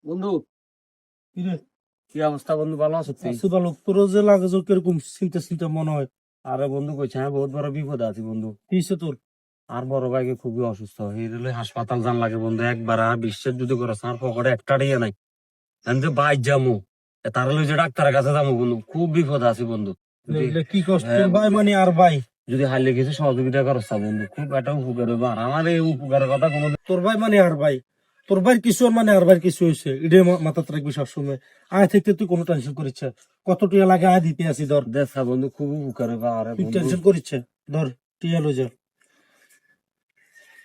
বন্ধু, কিরে কি অবস্থা বন্ধু? ভালো আছো তুই? আছি ভালো। তোর যে লাগে যে কিরকম চিন্তা চিন্তা মনে হয়। আরে বন্ধু কইছে হ্যাঁ, বহুত বড় বিপদ আছে বন্ধু। কি হইছে তোর? আর বড় ভাইকে খুবই অসুস্থ এই রেলে হাসপাতাল যান লাগে বন্ধু। একবার আর বিশ্বাস যদি করো আর পকেটে একটা টাকা নাই। আমি যে বাইর যাবো, তার লই যে ডাক্তারের কাছে যাবো বন্ধু, খুব বিপদ আছে বন্ধু। যদি এগুলা কি কষ্ট হ্যাঁ, তোর ভাই মানে আর ভাই? যদি হারলে কিছু সহযোগিতা করো বন্ধু, খুব একটা উপকার হবে। আর আমার এই উপকারের কথা কোনো তোর ভাই মানে আর ভাই, তোর ভাই কিছু আর মানে আর ভাই কিছু হয়েছে এটা মাথাতে রাখবি সবসময়। আয় থেকে তুই কোনো টেনশন করিচ্ছে, কত টিয়া লাগে আয় দিতে আসি ধর। দেখা বন্ধু, খুব উপকার হবে। আরে তুই বন্ধু, টেনশন করিচ্ছে ধর, টিয়া লই যা।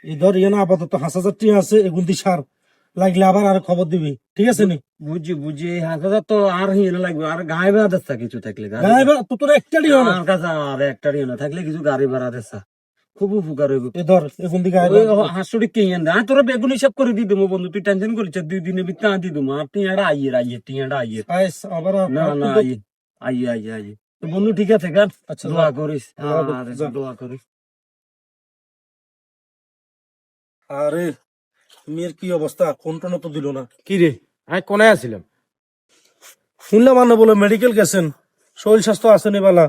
এই ধর ইয়ে না আপাতত 5,000 টিয়া আছে, এগুন দি সার লাগলে আবার আর খবর দিবি, ঠিক আছে নি? বুঝি বুঝি 5,000 তো আর হিয়ে লাগবে। আর গায়ে ভাড়া দিচ্ছা কিছু থাকলে গায়ে তো তোর একটা টিয়া না। আমার কাছে আর একটা রিও না থাকলে কিছু গাড়ি ভাড়া দিচ্ছা, খুব উপকার হইব। এ ধর এগুন দি গায়ে হাসুড়ি কে এনে দেয় তোরা বেগুন হিসাব করে দিয়ে দেবো বন্ধু। তুই টেনশন করিস 2 দিনের ভিতরে দিয়ে দেবো। আর টিয়াটা আইয়ের আইয়ের টিয়াটা আইয়ের। আবার না না আইয়ে আইয়ে আইয়ে আইয়ে তো বন্ধু, ঠিক আছে গান। আচ্ছা দোয়া করিস, যা। দোয়া করিস। আরে মেয়ের কি অবস্থা, ফোন টোন তো দিল না। কি রে, আমি কোনে আছিলাম? শুনলাম মানে বলে মেডিকেল গেছেন, শরীর স্বাস্থ্য আসেনি বালা।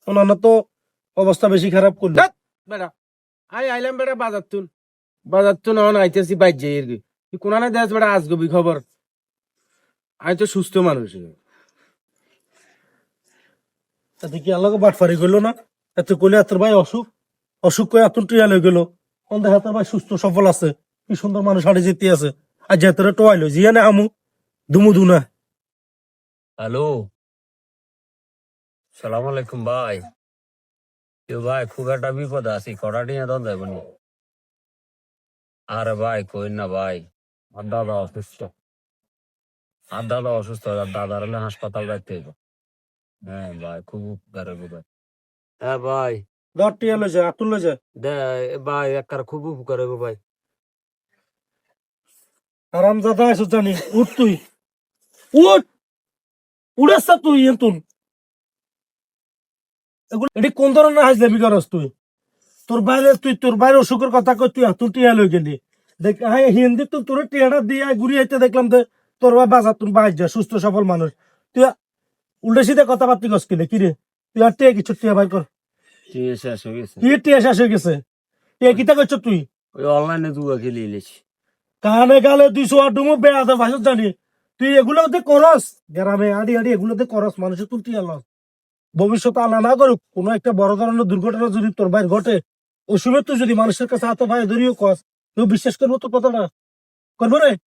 ওনার তো অবস্থা বেশি খারাপ করলো। ধ্যাৎ, বেটা আই আইলাম বেটা বাজার তুন এখন আইতেছি বাইর যাই আর কি। তুই কোনানে দেখ বেটা আজগবি খবর। আমি তো সুস্থ মানুষ। তাতে কি আল্লাহকে বাটফারি করলো না? এত কইলে এত ভাই অসুখ, অসুখ করে এত টিয়া লয়ে গেল। কোন দেখা তোর ভাই সুস্থ সফল আছে, কি সুন্দর মানুষ হাড়ে যেতে আছে। আর যেতরে টোয়াইলো জিয়া না আমু দুমু দুনা। হ্যালো, সালাম আলাইকুম ভাই। কেউ ভাই, খুব একটা বিপদ আছি, কটা টিয়া দন যাবো নি? আরে ভাই কই না ভাই, আর দাদা অসুস্থ। আর দাদার হলে হাসপাতাল রাখতে হইব। হ্যাঁ ভাই, খুব উপকার হইব ভাই। হ্যাঁ ভাই, ধর টিয়া লয়ে যা, আতুল লয়ে যা। দে ভাই, একবার খুব উপকার হইব ভাই। আরাম দাদা এসে জানি, উঠ তুই উঠ, উড়েছ তুই এতুন। এগুলো এটি কোন ধরনের হাজলামি করস তুই? তোর বাইরে অসুখের কথা কই, তুই এত টিয়া লই গেলি। দেখ হ্যাঁ হিন্দি তো তোর টিয়াটা দিয়ে ঘুরি আইতে দেখলাম তো তোর ভাই বাজার তুই বাইর যা, সুস্থ সফল মানুষ। তুই উল্টে সিধে কথাবার্তি কস কিনে কিরে? তুই আর টিয়া কিছু টিয়া ভাই কর। ঠিক আছে, শেষ হয়ে গেছে। কি টিয়া শেষ হয়ে গেছে? টিয়া কিতা করছ তুই? ওই অনলাইনে জুয়া খেলে এলেছি। কানে গালে 200 আর ডুমো বেয়া ভাষা জানি। তুই এগুলোতে করস, গ্রামে আড়ি আড়ি এগুলোতে করস, মানুষের তুই টিয়া লস। ভবিষ্যতে আল্লাহ না করুক কোনো একটা বড় ধরনের দুর্ঘটনা যদি তোর ভাইয়ের ঘটে, ওই সময় তুই যদি মানুষের কাছে হাতে ভাই ধরিও কস, কেউ বিশ্বাস করবো তো কথাটা? করবো রে?